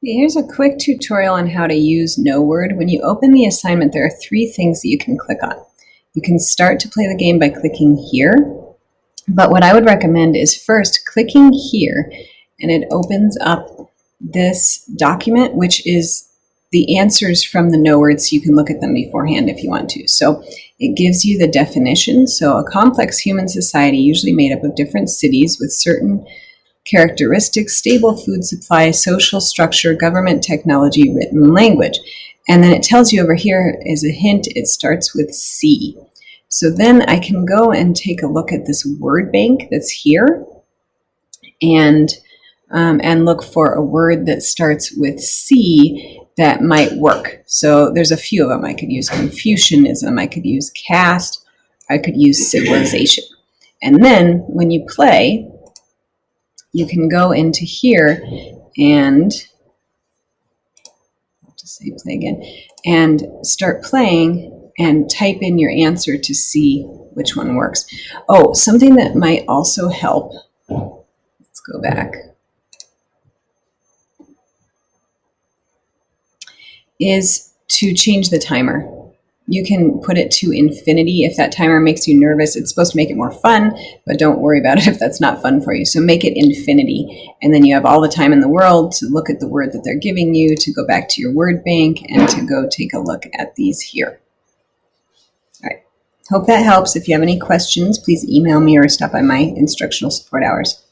Here's a quick tutorial on how to use Knoword. When you open the assignment, there are 3 things that you can click on. You can start to play the game by clicking here, but what I would recommend is first clicking here, and it opens up this document, which is the answers from the Knoword, so you can look at them beforehand if you want to. So it gives you the definition. So a complex human society usually made up of different cities with certain characteristics, stable food supply, social structure, government technology, written language. And then it tells you over here as a hint, it starts with C. So then I can go and take a look at this word bank that's here and look for a word that starts with C that might work. So there's a few of them. I could use Confucianism, I could use caste, I could use civilization. And then when you play, you can go into here and I'll just say play again and start playing and type in your answer to see which one works. Oh, something that might also help. Let's go back. Is to change the timer. You can put it to infinity if that timer makes you nervous. It's supposed to make it more fun, but don't worry about it if that's not fun for you. So make it infinity, and then you have all the time in the world to look at the word that they're giving you, to go back to your word bank, and to go take a look at these here. All right. Hope that helps. If you have any questions, please email me or stop by my instructional support hours.